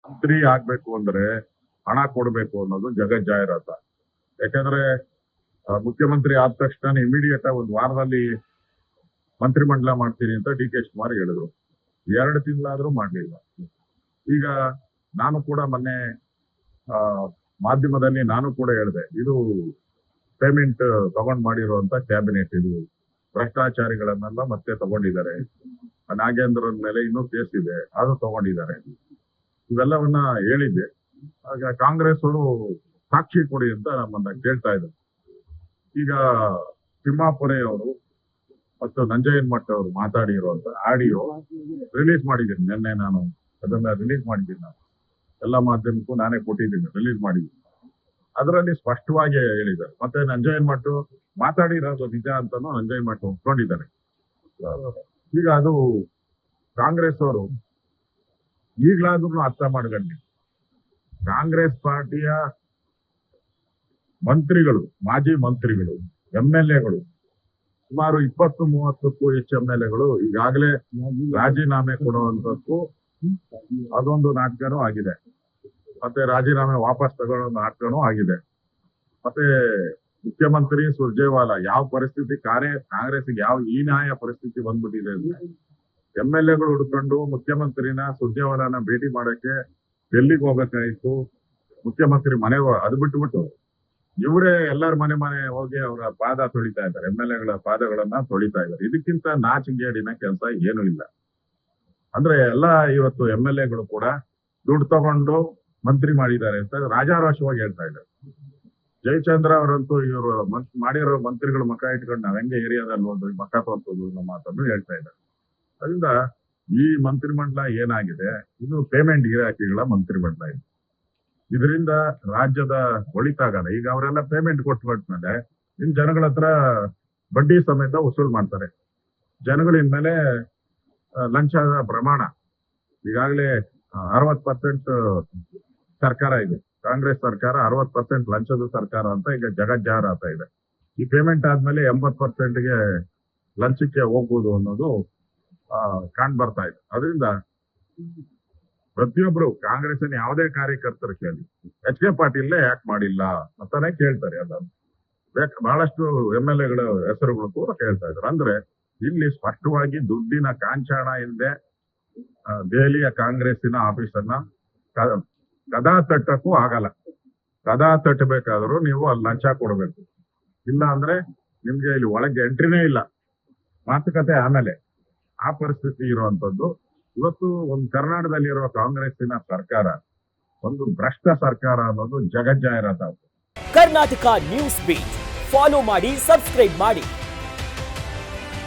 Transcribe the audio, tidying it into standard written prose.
ಮಂತ್ರಿ ಆಗ್ಬೇಕು ಅಂದ್ರೆ ಹಣ ಕೊಡ್ಬೇಕು ಅನ್ನೋದು ಜಗಜ್ಜಾಹಿರಾತ. ಯಾಕಂದ್ರೆ ಮುಖ್ಯಮಂತ್ರಿ ಆದ ತಕ್ಷಣ ಇಮಿಡಿಯೇಟ್ ಒಂದು ವಾರದಲ್ಲಿ ಮಂತ್ರಿಮಂಡಲ ಮಾಡ್ತೀನಿ ಅಂತ ಡಿ ಕೆ ಶಿವಕುಮಾರ್ ಹೇಳಿದ್ರು. 2 ತಿಂಗಳಾದ್ರೂ ಮಾಡ್ಲಿಲ್ಲ. ಈಗ ನಾನು ಕೂಡ ಮೊನ್ನೆ ಮಾಧ್ಯಮದಲ್ಲಿ ನಾನು ಕೂಡ ಹೇಳಿದೆ, ಇದು ಪೇಮೆಂಟ್ ತಗೊಂಡ್ ಮಾಡಿರುವಂತ ಕ್ಯಾಬಿನೆಟ್, ಇದು ಭ್ರಷ್ಟಾಚಾರಿಗಳನ್ನೆಲ್ಲ ಮತ್ತೆ ತಗೊಂಡಿದ್ದಾರೆ. ನಾಗೇಂದ್ರನ್ ಮೇಲೆ ಇನ್ನೂ ಕೇಸ್ ಇದೆ, ಅದು ತಗೊಂಡಿದ್ದಾರೆ. ಇವೆಲ್ಲವನ್ನ ಹೇಳಿದ್ದೆ. ಆಗ ಕಾಂಗ್ರೆಸ್ ಅವರು ಸಾಕ್ಷಿ ಕೊಡಿ ಅಂತ ನಮ್ಮನ್ನ ಕೇಳ್ತಾ ಇದ್ದಾರೆ. ಈಗ ತಿಮ್ಮಾಪುರೆ ಅವರು ಮತ್ತು ನಂಜಯ್ಯನಮಠ ಅವರು ಮಾತಾಡಿರುವಂತ ಆಡಿಯೋ ರಿಲೀಸ್ ಮಾಡಿದ್ದೀನಿ. ನಿನ್ನೆ ನಾನು ಅದನ್ನ ರಿಲೀಸ್ ಮಾಡಿದ್ದೀನಿ. ನಾನು ಎಲ್ಲ ಮಾಧ್ಯಮಕ್ಕೂ ನಾನೇ ಕೊಟ್ಟಿದ್ದೀನಿ, ರಿಲೀಸ್ ಮಾಡಿದ್ದೀನಿ. ಅದರಲ್ಲಿ ಸ್ಪಷ್ಟವಾಗಿ ಹೇಳಿದ್ದಾರೆ. ಮತ್ತೆ ನಂಜಯ್ಯನಮಠ ಮಾತಾಡಿರೋದು ನಿಜ ಅಂತಾನು ನಂಜಯ್ಯನಮಠ ಒಪ್ಕೊಂಡಿದ್ದಾರೆ. ಈಗ ಅದು ಕಾಂಗ್ರೆಸ್ ಅವರು ಈಗಲಾದ್ರೂ ಅರ್ಥ ಮಾಡ್ಕೊಂಡು, ಕಾಂಗ್ರೆಸ್ ಪಾರ್ಟಿಯ ಮಂತ್ರಿಗಳು, ಮಾಜಿ ಮಂತ್ರಿಗಳು, MLAಗಳು ಸುಮಾರು 20-30ಕ್ಕೂ ಹೆಚ್ಚು MLAಗಳು ಈಗಾಗಲೇ ರಾಜೀನಾಮೆ ಕೊಡುವಂತದ್ದು ಅದೊಂದು ನಾಟಕನೂ ಆಗಿದೆ. ಮತ್ತೆ ರಾಜೀನಾಮೆ ವಾಪಸ್ ತಗೊಳ್ಳೋ ನಾಟಕನೂ ಆಗಿದೆ. ಮತ್ತೆ ಮುಖ್ಯಮಂತ್ರಿ ಸುರ್ಜೇವಾಲಾ ಯಾವ ಪರಿಸ್ಥಿತಿ ಕಾಂಗ್ರೆಸ್ಗೆ ಯಾವ ಹೀನಾಯ ಪರಿಸ್ಥಿತಿ ಬಂದ್ಬಿಟ್ಟಿದೆ ಅಂದ್ರೆ, MLAಗಳು ಹುಡ್ಕೊಂಡು ಮುಖ್ಯಮಂತ್ರಿನ ಸುರ್ಜೇವಾಲಾನ ಭೇಟಿ ಮಾಡಕ್ಕೆ ಡೆಲ್ಲಿಗೆ ಹೋಗ್ಬೇಕಾಯ್ತು. ಮುಖ್ಯಮಂತ್ರಿ ಮನೆಗೆ ಅದು ಬಿಟ್ಬಿಟ್ಟು ಇವರೇ ಎಲ್ಲರ ಮನೆ ಹೋಗಿ ಅವರ ಪಾದ ತೊಳಿತಾ ಇದ್ದಾರೆ, MLAಗಳ ಪಾದಗಳನ್ನ ತೊಳಿತಾ ಇದ್ದಾರೆ. ಇದಕ್ಕಿಂತ ನಾಚಿಗೇಡಿನ ಕೆಲಸ ಏನೂ ಇಲ್ಲ. ಅಂದ್ರೆ ಎಲ್ಲ ಇವತ್ತು MLAಗಳು ಕೂಡ ದುಡ್ಡು ತಗೊಂಡು ಮಂತ್ರಿ ಮಾಡಿದ್ದಾರೆ ಅಂತ ರಾಜಾರೋಷವಾಗಿ ಹೇಳ್ತಾ ಇದ್ದಾರೆ. ಜಯಚಂದ್ರ ಅವರಂತೂ ಇವರು ಮಾಡಿರೋ ಮಂತ್ರಿಗಳ ಮಕ್ಕ ಇಟ್ಕೊಂಡು ನಾವ್ ಹೆಂಗೆ ಏರಿಯಾದಲ್ಲಿ ಹೋದ್ವಿ ಮಕ್ಕ ತೋರ್ಸೋದು ನಮ್ಮ ಮಾತನ್ನು ಹೇಳ್ತಾ ಇದ್ದಾರೆ. ಅದರಿಂದ ಈ ಮಂತ್ರಿಮಂಡಲ ಏನಾಗಿದೆ, ಇದು ಪೇಮೆಂಟ್ ಗಿರಾಕಿಗಳ ಮಂತ್ರಿಮಂಡಲ ಇದೆ. ಇದರಿಂದ ರಾಜ್ಯದ ಒಳಿತಾಗಲ್ಲ. ಈಗ ಅವರೆಲ್ಲ ಪೇಮೆಂಟ್ ಕೊಟ್ಮೇಲೆ ಇನ್ ಜನಗಳ ಹತ್ರ ಬಡ್ಡಿ ಸಮೇತ ವಸೂಲ್ ಮಾಡ್ತಾರೆ. ಜನಗಳು ಇನ್ಮೇಲೆ ಲಂಚದ ಪ್ರಮಾಣ ಈಗಾಗಲೇ 60% ಸರ್ಕಾರ ಇದೆ. ಕಾಂಗ್ರೆಸ್ ಸರ್ಕಾರ 60% ಲಂಚದ ಸರ್ಕಾರ ಅಂತ ಈಗ ಜಗಜ್ಜಾಹಿರಾತ ಇದೆ. ಈ ಪೇಮೆಂಟ್ ಆದ್ಮೇಲೆ 80%ಗೆ ಲಂಚಕ್ಕೆ ಹೋಗ್ಬೋದು ಅನ್ನೋದು ಕಾಣ್ ಬರ್ತಾ ಇದೆ. ಅದರಿಂದ ಪ್ರತಿಯೊಬ್ರು ಕಾಂಗ್ರೆಸ್ಸಿನ ಯಾವುದೇ ಕಾರ್ಯಕರ್ತರು ಕೇಳಿ ಎಚ್ ಕೆ ಪಾಟೀಲ್ ಯಾಕೆ ಮಾಡಿಲ್ಲ ಅಂತಾನೆ ಕೇಳ್ತಾರೆ. ಬಹಳಷ್ಟು MLAಗಳ ಹೆಸರುಗಳು ಕೂಡ ಕೇಳ್ತಾ ಇದ್ದಾರೆ. ಅಂದ್ರೆ ಇಲ್ಲಿ ಸ್ಪಷ್ಟವಾಗಿ ದುಡ್ಡಿನ ಕಾಂಚಾಣ ಇಲ್ಲದೆ ದೆಹಲಿಯ ಕಾಂಗ್ರೆಸ್ಸಿನ ಆಫೀಸನ್ನ ಕದಾ ತಟ್ಟಕ್ಕೂ ಆಗಲ್ಲ. ಕದಾ ತಟ್ಟಬೇಕಾದ್ರೂ ನೀವು ಅಲ್ಲಿ ಲಂಚ ಕೊಡಬೇಕು. ಇಲ್ಲ ಅಂದ್ರೆ ನಿಮ್ಗೆ ಇಲ್ಲಿ ಒಳಗೆ ಎಂಟ್ರಿನೇ ಇಲ್ಲ. ಮಾತುಕತೆ ಆಮೇಲೆ ಆ ಪರಿಸ್ಥಿತಿ ಇರುವಂತದ್ದು. ಇವತ್ತು ಒಂದು ಕರ್ನಾಟಕದಲ್ಲಿರುವ ಕಾಂಗ್ರೆಸ್ಸಿನ ಸರ್ಕಾರ ಒಂದು ಭ್ರಷ್ಟ ಸರ್ಕಾರ ಅನ್ನೋದು ಜಗಜ್ಜಾಹಿರಾತ. ಕರ್ನಾಟಕ ನ್ಯೂಸ್ ಬೀಟ್ ಫಾಲೋ ಮಾಡಿ, ಸಬ್ಸ್ಕ್ರೈಬ್ ಮಾಡಿ.